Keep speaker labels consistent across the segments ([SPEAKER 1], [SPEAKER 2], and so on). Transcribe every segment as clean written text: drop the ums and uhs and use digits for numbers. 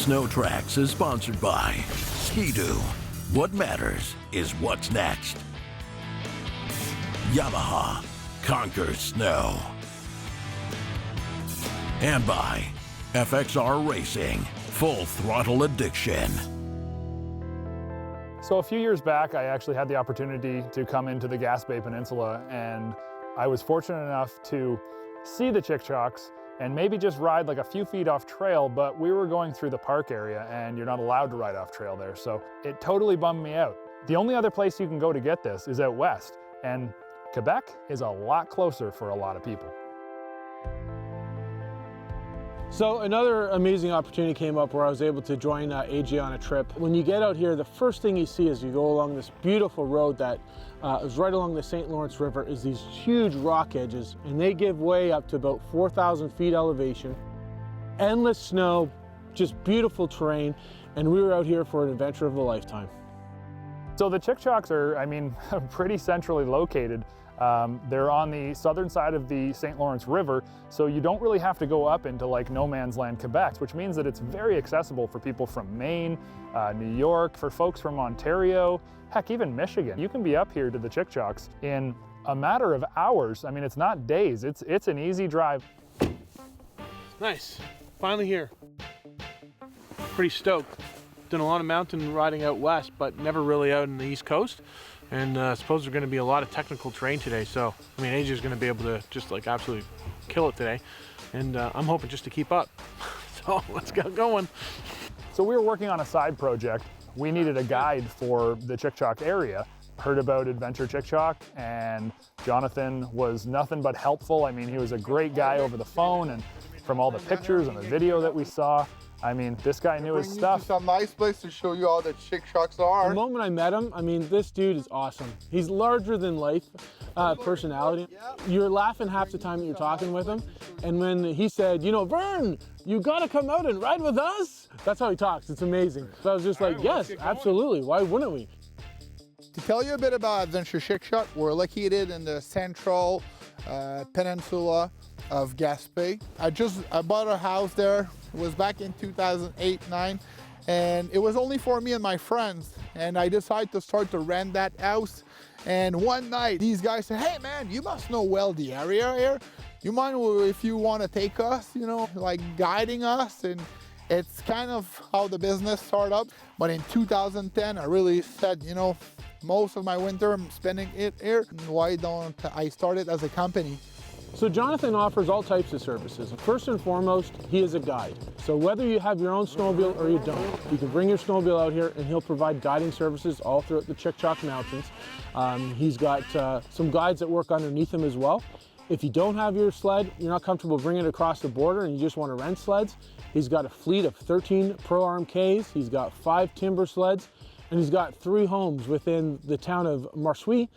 [SPEAKER 1] SnowTrax is sponsored by Ski-Doo. What matters is what's next. Yamaha, conquer snow. And by FXR Racing, full throttle addiction.
[SPEAKER 2] So a few years back, I actually had the opportunity to come into the Gaspé Peninsula, and I was fortunate enough to see the Chic-Chocs and maybe just ride like a few feet off trail, but we were going through the park area and you're not allowed to ride off trail there, so it totally bummed me out. The only other place you can go to get this is out west, and Quebec is a lot closer for a lot of people.
[SPEAKER 3] So another amazing opportunity came up where I was able to join AJ on a trip. When you get out here, the first thing you see as you go along this beautiful road that is right along the St. Lawrence River is these huge rock edges, and they give way up to about 4,000 feet elevation. Endless snow, just beautiful terrain, and we were out here for an adventure of a lifetime.
[SPEAKER 2] So the Chic-Chocs are, I mean, pretty centrally located. They're on the southern side of the St. Lawrence River, so you don't really have to go up into like no man's land Quebec, which means that it's very accessible for people from Maine, New York, for folks from Ontario, heck, even Michigan. You can be up here to the Chic-Chocs in a matter of hours. I mean, it's not days, it's an easy drive.
[SPEAKER 3] Nice, finally here. Pretty stoked. Done a lot of mountain riding out west, but never really out in the East Coast. And I suppose there's going to be a lot of technical terrain today. So, I mean, AJ's going to be able to just like absolutely kill it today. And I'm hoping just to keep up. So let's get going.
[SPEAKER 2] So we were working on a side project. We needed a guide for the Chic-Choc area. Heard about Adventure Chic-Choc, and Jonathan was nothing but helpful. I mean, he was a great guy over the phone, and from all the pictures and the video that we saw, I mean, this guy knew his stuff.
[SPEAKER 4] Some nice place to show you how the Chic-Chocs are.
[SPEAKER 3] The moment I met him, I mean, this dude is awesome. He's larger than life personality. You're laughing half the time that you're talking with him. And when he said, you know, Vern, you gotta come out and ride with us. That's how he talks, it's amazing. So I was just like, yes, absolutely, why wouldn't we?
[SPEAKER 4] To tell you a bit about Adventure Chic-Choc, we're located in the central peninsula of Gaspé. I bought a house there. It was back in 2008-9, and it was only for me and my friends. And I decided to start to rent that house. And one night, these guys said, "Hey man, you must know well the area here. You mind if you want to take us, you know, like guiding us?" And it's kind of how the business started up. But in 2010, I really said, you know, most of my winter I'm spending it here. Why don't I start it as a company?
[SPEAKER 3] So Jonathan offers all types of services. First and foremost, he is a guide. So whether you have your own snowmobile or you don't, you can bring your snowmobile out here and he'll provide guiding services all throughout the Chic-Choc Mountains. He's got some guides that work underneath him as well. If you don't have your sled, you're not comfortable bringing it across the border and you just want to rent sleds, he's got a fleet of 13 pro-RMKs, he's got 5 Timbersleds, and he's got 3 homes within the town of Marsuis.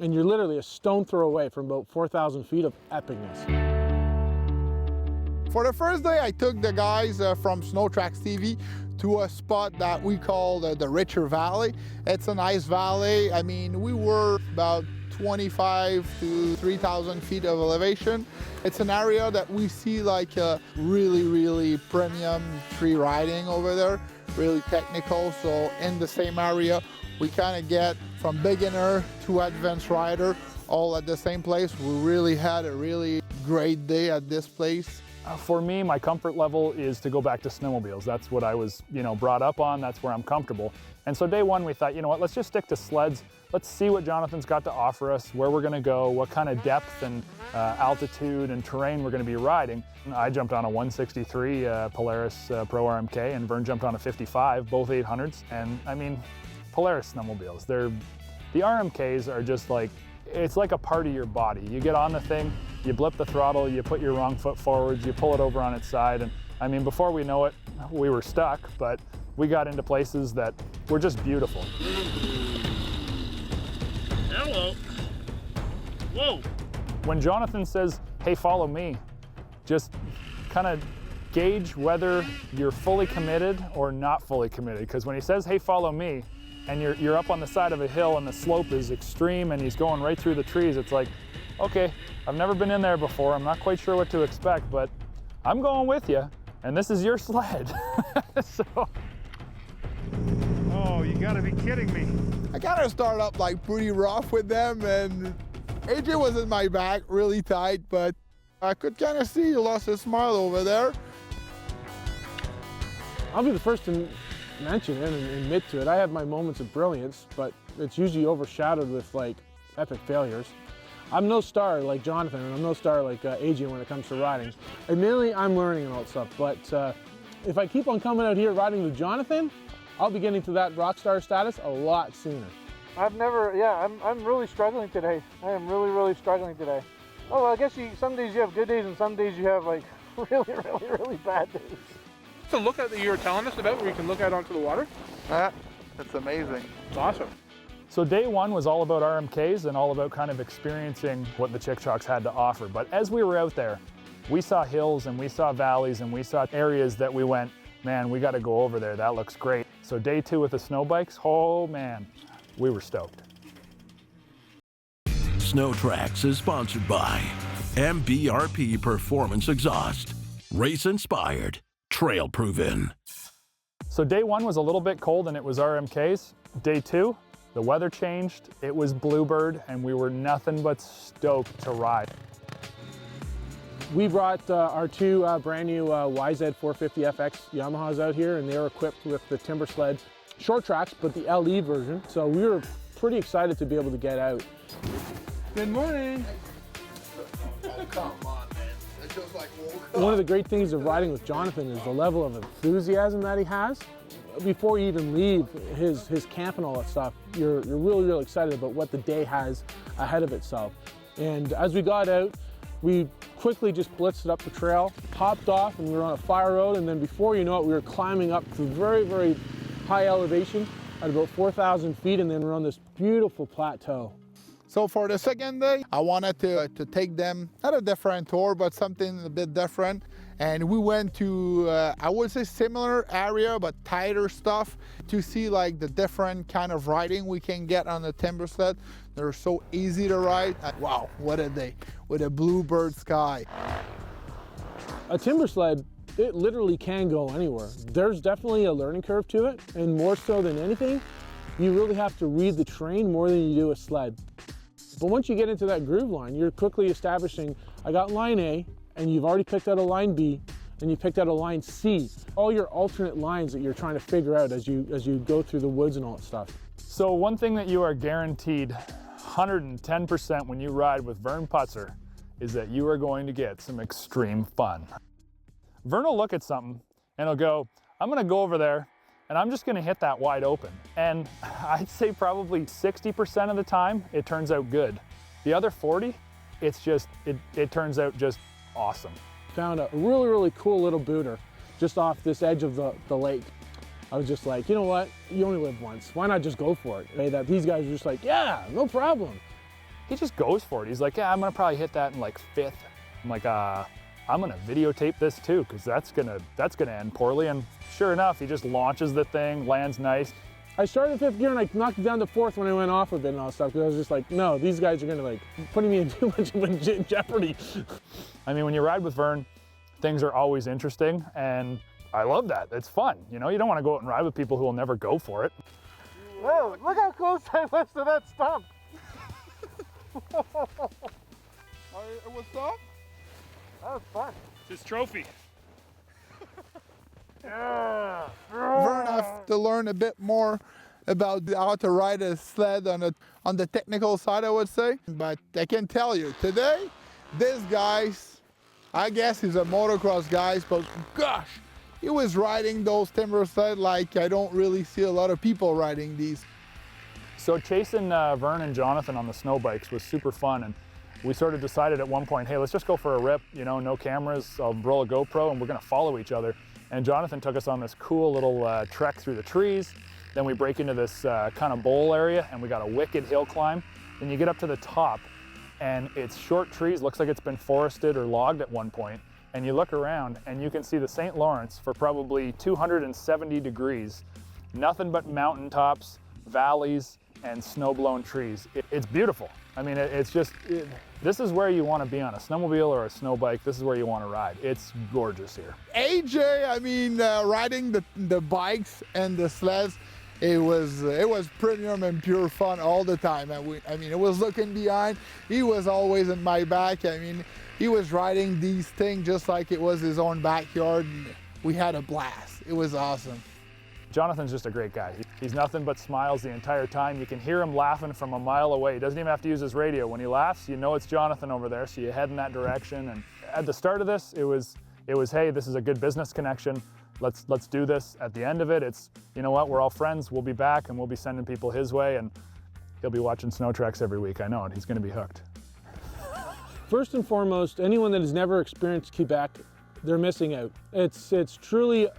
[SPEAKER 3] And you're literally a stone throw away from about 4,000 feet of epicness.
[SPEAKER 4] For the first day, I took the guys from SnowTrax TV to a spot that we call the Richer Valley. It's a nice valley. I mean, we were about 25 to 3,000 feet of elevation. It's an area that we see like really, really premium tree riding over there, really technical. So in the same area, we kind of get from beginner to advanced rider all at the same place. We really had a really great day at this place.
[SPEAKER 2] For me, my comfort level is to go back to snowmobiles. That's what I was, you know, brought up on. That's where I'm comfortable. And so day one, we thought, you know what, let's just stick to sleds. Let's see what Jonathan's got to offer us, where we're gonna go, what kind of depth and altitude and terrain we're gonna be riding. I jumped on a 163 Polaris Pro-RMK, and Vern jumped on a 55, both 800s. And I mean, Polaris snowmobiles, the RMKs are just like, it's like a part of your body. You get on the thing, you blip the throttle, you put your wrong foot forwards, you pull it over on its side, and I mean, before we know it, we were stuck, but we got into places that were just beautiful.
[SPEAKER 5] Hello. Whoa.
[SPEAKER 2] When Jonathan says, "Hey, follow me," just kind of gauge whether you're fully committed or not fully committed. Because when he says, "Hey, follow me," and you're up on the side of a hill and the slope is extreme and he's going right through the trees, it's like, okay, I've never been in there before, I'm not quite sure what to expect, but I'm going with you. and this is your sled. So.
[SPEAKER 6] Oh, you gotta be kidding me.
[SPEAKER 4] I kind of started up like pretty rough with them, and AJ was in my back really tight, but I could kind of see he lost his smile over there.
[SPEAKER 3] I'll be the first to mention it and admit to it. I have my moments of brilliance, but it's usually overshadowed with like epic failures. I'm no star like Jonathan, and I'm no star like AJ when it comes to riding. Admittedly, I'm learning and all that stuff, but if I keep on coming out here riding with Jonathan, I'll be getting to that rock star status a lot sooner.
[SPEAKER 7] I'm really struggling today. I am really struggling today. Oh, well, I guess some days you have good days and some days you have like really bad days.
[SPEAKER 3] The lookout that you were telling us about, where you can look out onto the water?
[SPEAKER 4] That's amazing.
[SPEAKER 3] It's awesome.
[SPEAKER 2] So day one was all about RMKs and all about kind of experiencing what the Chic-Chocs had to offer. But as we were out there, we saw hills and we saw valleys and we saw areas that we went, man, we got to go over there. That looks great. So day two with the snow bikes, oh man, we were stoked.
[SPEAKER 1] SnowTrax is sponsored by MBRP Performance Exhaust. Race inspired, trail proven.
[SPEAKER 2] So day one was a little bit cold and it was RMKs. Day two, the weather changed, it was Bluebird, and we were nothing but stoked to ride.
[SPEAKER 3] We brought our two brand new YZ450FX Yamahas out here, and they were equipped with the Timbersled SnowTrax, but the LE version. So we were pretty excited to be able to get out. Good morning.
[SPEAKER 4] Oh, come on, man. It just like woke up.
[SPEAKER 3] One of the great things of riding with Jonathan is the level of enthusiasm that he has. Before you even leave his camp and all that stuff, you're really excited about what the day has ahead of itself. And as we got out, we quickly just blitzed it up the trail, hopped off, and we were on a fire road, and then before you know it, we were climbing up to very high elevation at about 4,000 feet, and then we're on this beautiful plateau.
[SPEAKER 4] So for the second day, I wanted to take them, not a different tour, but something a bit different. And we went to, I would say similar area, but tighter stuff to see like the different kind of riding we can get on the Timbersled. They're so easy to ride. Wow, what a day with a bluebird sky.
[SPEAKER 3] A Timbersled, it literally can go anywhere. There's definitely a learning curve to it, and more so than anything, you really have to read the terrain more than you do a sled. But once you get into that groove line, you're quickly establishing, I got line A, and you've already picked out a line B, and you picked out a line C. All your alternate lines that you're trying to figure out as you go through the woods and all that stuff.
[SPEAKER 2] So one thing that you are guaranteed 110% when you ride with Vern Putzer is that you are going to get some extreme fun. Vern will look at something and he'll go, I'm gonna go over there and I'm just gonna hit that wide open. And I'd say probably 60% of the time, it turns out good. The other 40, it's just, it turns out just awesome.
[SPEAKER 3] Found a really cool little booter just off this edge of the lake. I was just like, you know what? You only live once. Why not just go for it? These guys are just like, yeah, no problem.
[SPEAKER 2] He just goes for it. He's like, yeah, I'm gonna probably hit that in like 5th. I'm like, I'm gonna videotape this too, because that's gonna end poorly. And sure enough, he just launches the thing, lands nice.
[SPEAKER 3] I started 5th gear and I knocked it down to 4th when I went off of it and all that stuff, because I was just like, no, these guys are gonna like putting me in too much of a jeopardy.
[SPEAKER 2] I mean, when you ride with Vern, things are always interesting, and I love that. It's fun. You know, you don't want to go out and ride with people who will never go for it.
[SPEAKER 7] Whoa, look how close I was to that stump.
[SPEAKER 4] What's up?
[SPEAKER 7] That was fun.
[SPEAKER 6] It's his trophy.
[SPEAKER 7] Yeah.
[SPEAKER 4] Vern have to learn a bit more about how to ride a sled on the technical side, I would say. But I can tell you, today, this guy's, I guess he's a motocross guy, but gosh, he was riding those Timbersled like I don't really see a lot of people riding these.
[SPEAKER 2] So chasing Vern and Jonathan on the snow bikes was super fun, and we sort of decided at one point, hey, let's just go for a rip, you know, no cameras, I'll roll a GoPro and we're gonna follow each other. And Jonathan took us on this cool little trek through the trees. Then we break into this kind of bowl area and we got a wicked hill climb. Then you get up to the top and it's short trees, looks like it's been forested or logged at one point. And you look around and you can see the St. Lawrence for probably 270 degrees. Nothing but mountaintops, valleys, and snow-blown trees. It's beautiful. I mean, this is where you want to be on a snowmobile or a snow bike. This is where you want to ride. It's gorgeous here.
[SPEAKER 4] AJ, I mean, riding the bikes and the sleds, it was premium and pure fun all the time. I mean, it was looking behind. He was always in my back. I mean, he was riding these things just like it was his own backyard. We had a blast. It was awesome.
[SPEAKER 2] Jonathan's just a great guy. He's nothing but smiles the entire time. You can hear him laughing from a mile away. He doesn't even have to use his radio. When he laughs, you know it's Jonathan over there, so you head in that direction. And at the start of this, it was, hey, this is a good business connection. Let's do this. At the end of it, it's, you know what, we're all friends. We'll be back and we'll be sending people his way, and he'll be watching SnowTrax every week. I know it. He's going to be hooked.
[SPEAKER 3] First and foremost, anyone that has never experienced Quebec, they're missing out. It's truly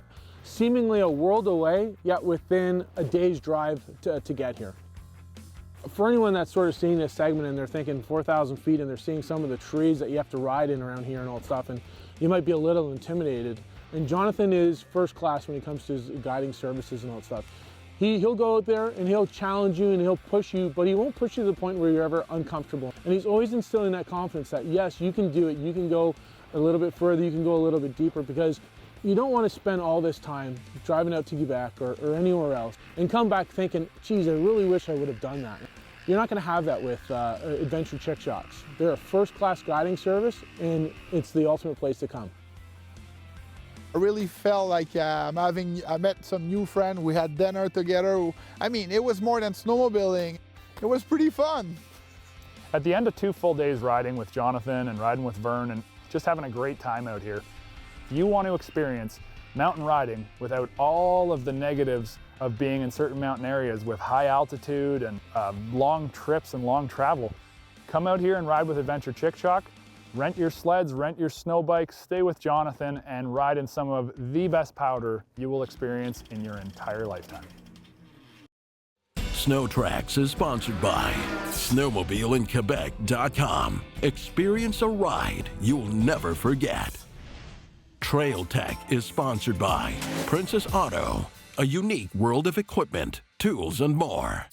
[SPEAKER 3] seemingly a world away, yet within a day's drive to get here. For anyone that's sort of seeing this segment and they're thinking 4,000 feet and they're seeing some of the trees that you have to ride in around here and all that stuff, and you might be a little intimidated. And Jonathan is first class when it comes to his guiding services and all that stuff. He'll go out there and he'll challenge you and he'll push you, but he won't push you to the point where you're ever uncomfortable. And he's always instilling that confidence that yes, you can do it, you can go a little bit further, you can go a little bit deeper, because you don't want to spend all this time driving out to Quebec or anywhere else and come back thinking, geez, I really wish I would have done that. You're not going to have that with Adventure Chic-Chocs. They're a first-class guiding service, and it's the ultimate place to come.
[SPEAKER 4] I really felt like I met some new friends. We had dinner together. I mean, it was more than snowmobiling. It was pretty fun.
[SPEAKER 2] At the end of 2 full days riding with Jonathan and riding with Vern and just having a great time out here, if you want to experience mountain riding without all of the negatives of being in certain mountain areas with high altitude and long trips and long travel, come out here and ride with Adventure Chic-Choc. Rent your sleds, rent your snow bikes, stay with Jonathan, and ride in some of the best powder you will experience in your entire lifetime.
[SPEAKER 1] SnowTrax is sponsored by SnowMobileInQuebec.com. Experience a ride you'll never forget. Trail Tech is sponsored by Princess Auto, a unique world of equipment, tools, and more.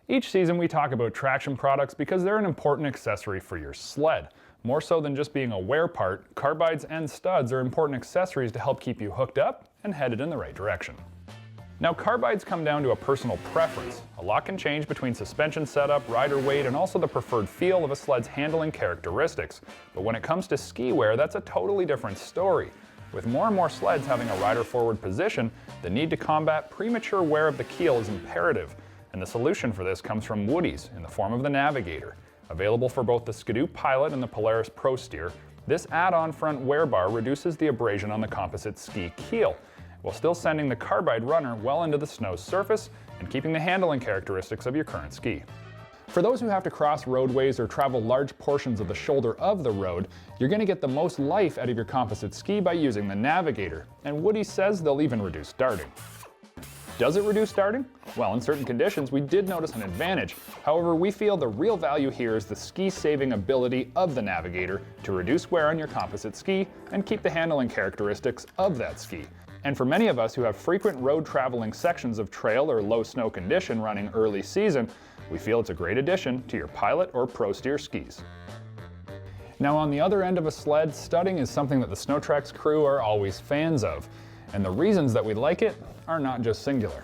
[SPEAKER 2] Each season we talk about traction products because they're an important accessory for your sled. More so than just being a wear part, carbides and studs are important accessories to help keep you hooked up and headed in the right direction. Now, carbides come down to a personal preference. A lot can change between suspension setup, rider weight, and also the preferred feel of a sled's handling characteristics. But when it comes to ski wear, that's a totally different story. With more and more sleds having a rider forward position, the need to combat premature wear of the keel is imperative. And the solution for this comes from Woody's in the form of the Navigator. Available for both the Ski-Doo Pilot and the Polaris Pro-Steer, this add-on front wear bar reduces the abrasion on the composite ski keel, while still sending the carbide runner well into the snow's surface and keeping the handling characteristics of your current ski. For those who have to cross roadways or travel large portions of the shoulder of the road, you're going to get the most life out of your composite ski by using the Navigator, and Woody says they'll even reduce darting. Does it reduce darting? Well, in certain conditions, we did notice an advantage. However, we feel the real value here is the ski-saving ability of the Navigator to reduce wear on your composite ski and keep the handling characteristics of that ski. And for many of us who have frequent road traveling sections of trail or low snow condition running early season, we feel it's a great addition to your Pilot or Pro Steer skis. Now, on the other end of a sled, studding is something that the SnowTrax crew are always fans of. And the reasons that we like it are not just singular.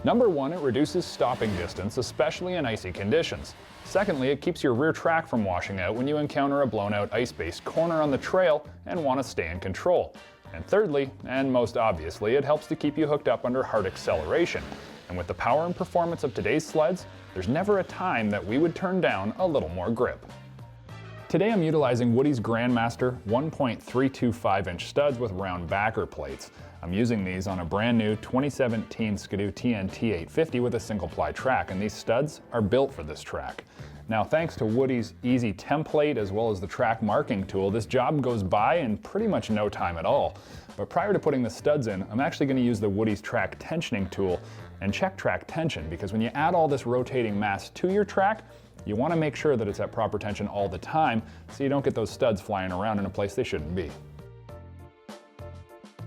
[SPEAKER 2] Number one, it reduces stopping distance, especially in icy conditions. Secondly, it keeps your rear track from washing out when you encounter a blown-out ice-based corner on the trail and want to stay in control. And thirdly, and most obviously, it helps to keep you hooked up under hard acceleration. And with the power and performance of today's sleds, there's never a time that we would turn down a little more grip. Today I'm utilizing Woody's Grandmaster 1.325-inch studs with round backer plates. I'm using these on a brand new 2017 Ski-Doo TNT 850 with a single ply track, and these studs are built for this track. Now, thanks to Woody's easy template as well as the track marking tool, this job goes by in pretty much no time at all. But prior to putting the studs in, I'm actually going to use the Woody's track tensioning tool and check track tension, because when you add all this rotating mass to your track, you want to make sure that it's at proper tension all the time so you don't get those studs flying around in a place they shouldn't be.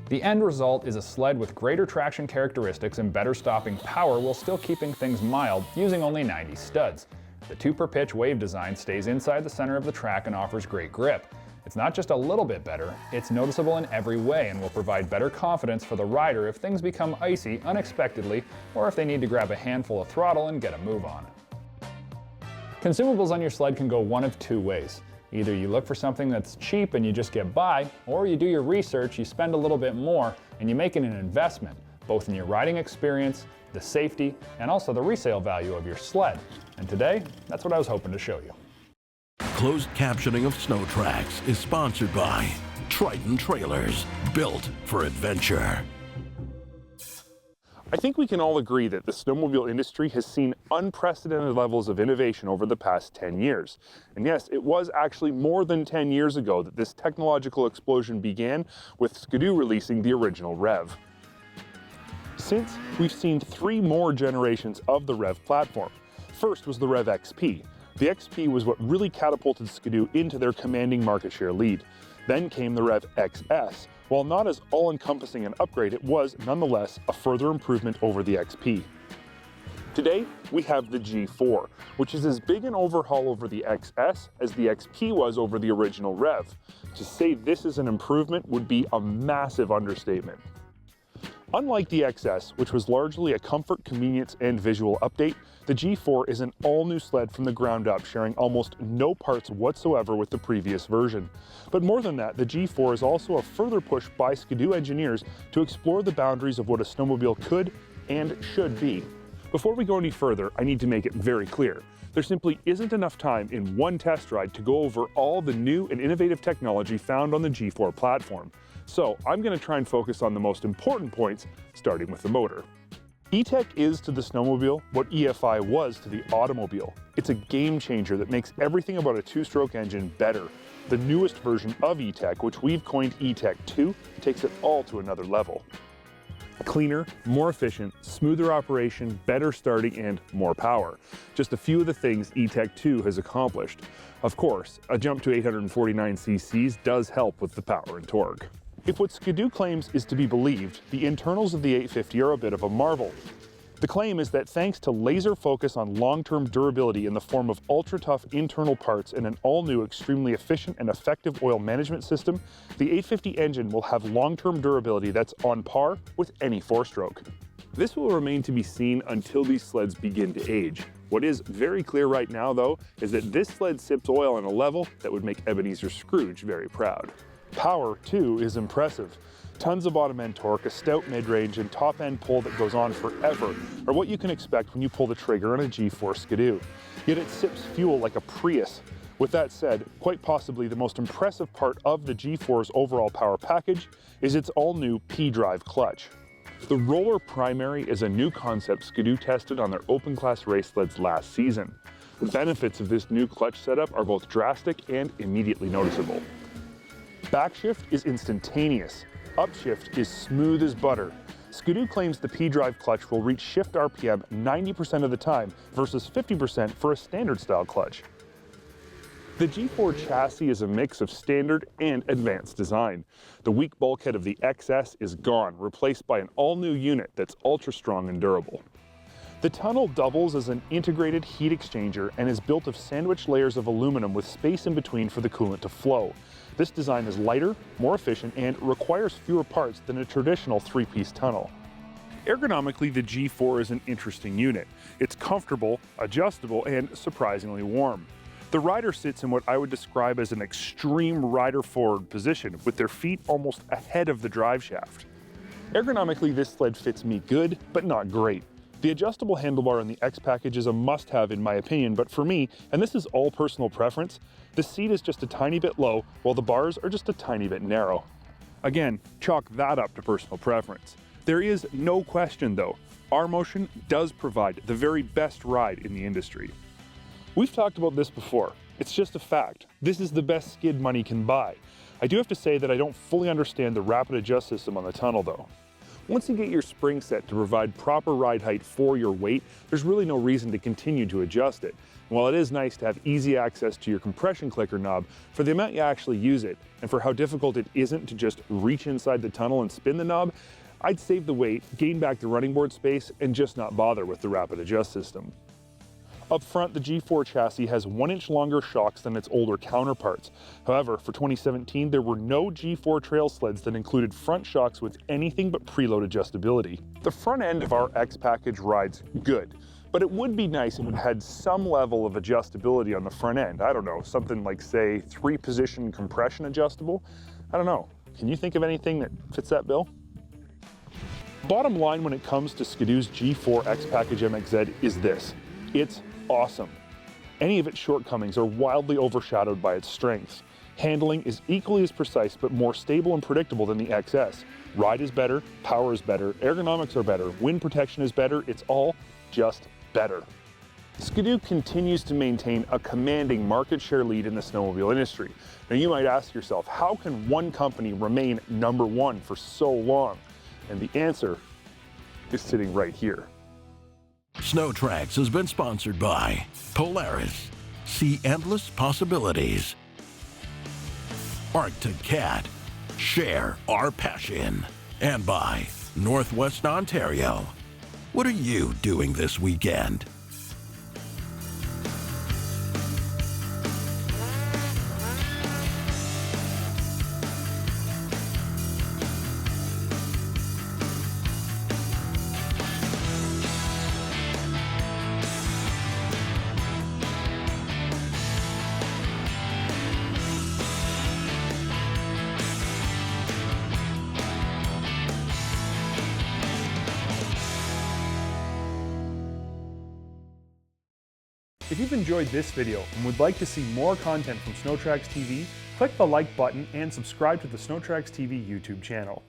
[SPEAKER 2] The end result is a sled with greater traction characteristics and better stopping power while still keeping things mild, using only 90 studs. The 2-per-pitch wave design stays inside the center of the track and offers great grip. It's not just a little bit better, it's noticeable in every way and will provide better confidence for the rider if things become icy unexpectedly or if they need to grab a handful of throttle and get a move on. Consumables on your sled can go one of 2 ways. Either you look for something that's cheap and you just get by, or you do your research, you spend a little bit more, and you make it an investment, both in your riding experience, the safety, and also the resale value of your sled. And today, that's what I was hoping to show you.
[SPEAKER 1] Closed captioning of SnowTrax is sponsored by TRITON Trailers, built for adventure.
[SPEAKER 8] I think we can all agree that the snowmobile industry has seen unprecedented levels of innovation over the past 10 years. And yes, it was actually more than 10 years ago that this technological explosion began, with Ski-Doo releasing the original Rev. Since, we've seen 3 more generations of the Rev platform. First was the Rev XP. The XP was what really catapulted Ski-Doo into their commanding market share lead. Then came the Rev XS. While not as all-encompassing an upgrade, it was nonetheless a further improvement over the XP. Today, we have the G4, which is as big an overhaul over the XS as the XP was over the original Rev. To say this is an improvement would be a massive understatement. Unlike the XS, which was largely a comfort, convenience, and visual update, the G4 is an all-new sled from the ground up, sharing almost no parts whatsoever with the previous version. But more than that, the G4 is also a further push by Ski-Doo engineers to explore the boundaries of what a snowmobile could and should be. Before we go any further, I need to make it very clear. There simply isn't enough time in one test ride to go over all the new and innovative technology found on the G4 platform. So I'm going to try and focus on the most important points, starting with the motor. E-Tech is to the snowmobile what EFI was to the automobile. It's a game changer that makes everything about a 2-stroke engine better. The newest version of E-Tech, which we've coined E-Tech 2, takes it all to another level. Cleaner, more efficient, smoother operation, better starting, and more power. Just a few of the things E-Tech 2 has accomplished. Of course, a jump to 849 cc's does help with the power and torque. If what Ski-Doo claims is to be believed, the internals of the 850 are a bit of a marvel. The claim is that thanks to laser focus on long-term durability in the form of ultra-tough internal parts and an all-new extremely efficient and effective oil management system, the 850 engine will have long-term durability that's on par with any 4-stroke. This will remain to be seen until these sleds begin to age. What is very clear right now, though, is that this sled sips oil on a level that would make Ebenezer Scrooge very proud. Power, too, is impressive. Tons of bottom-end torque, a stout mid-range, and top-end pull that goes on forever are what you can expect when you pull the trigger on a G4 Ski-Doo. Yet it sips fuel like a Prius. With that said, quite possibly the most impressive part of the G4's overall power package is its all-new P-Drive clutch. The Roller Primary is a new concept Ski-Doo tested on their open-class race sleds last season. The benefits of this new clutch setup are both drastic and immediately noticeable. Backshift is instantaneous. Upshift is smooth as butter. Ski-Doo claims the P-Drive clutch will reach shift RPM 90% of the time versus 50% for a standard style clutch. The G4 chassis is a mix of standard and advanced design. The weak bulkhead of the XS is gone, replaced by an all-new unit that's ultra strong and durable. The tunnel doubles as an integrated heat exchanger and is built of sandwich layers of aluminum with space in between for the coolant to flow. This design is lighter, more efficient, and requires fewer parts than a traditional 3-piece tunnel. Ergonomically, the G4 is an interesting unit. It's comfortable, adjustable, and surprisingly warm. The rider sits in what I would describe as an extreme rider-forward position, with their feet almost ahead of the drive shaft. Ergonomically, this sled fits me good, but not great. The adjustable handlebar in the X package is a must-have in my opinion, but for me, and this is all personal preference, the seat is just a tiny bit low, while the bars are just a tiny bit narrow. Again, chalk that up to personal preference. There is no question though, R-Motion does provide the very best ride in the industry. We've talked about this before. It's just a fact. This is the best skid money can buy. I do have to say that I don't fully understand the rapid adjust system on the tunnel though. Once you get your spring set to provide proper ride height for your weight, there's really no reason to continue to adjust it. And while it is nice to have easy access to your compression clicker knob, for the amount you actually use it, and for how difficult it isn't to just reach inside the tunnel and spin the knob, I'd save the weight, gain back the running board space, and just not bother with the rapid adjust system. Up front, the G4 chassis has 1-inch longer shocks than its older counterparts. However, for 2017, there were no G4 trail sleds that included front shocks with anything but preload adjustability. The front end of our X package rides good, but it would be nice if it had some level of adjustability on the front end. I don't know, something like, say, 3-position compression adjustable? I don't know. Can you think of anything that fits that bill? Bottom line when it comes to Ski-Doo's G4 X Package MXZ is this: it's awesome. Any of its shortcomings are wildly overshadowed by its strengths. Handling is equally as precise but more stable and predictable than the XS. Ride is better, power is better, ergonomics are better, wind protection is better, it's all just better. Ski-Doo continues to maintain a commanding market share lead in the snowmobile industry. Now you might ask yourself, how can one company remain #1 for so long? And the answer is sitting right here.
[SPEAKER 1] SnowTrax has been sponsored by Polaris. See endless possibilities. Arctic Cat. Share our passion. And by Northwest Ontario. What are you doing this weekend?
[SPEAKER 2] If you've enjoyed this video and would like to see more content from SnowTrax TV, click the like button and subscribe to the SnowTrax TV YouTube channel.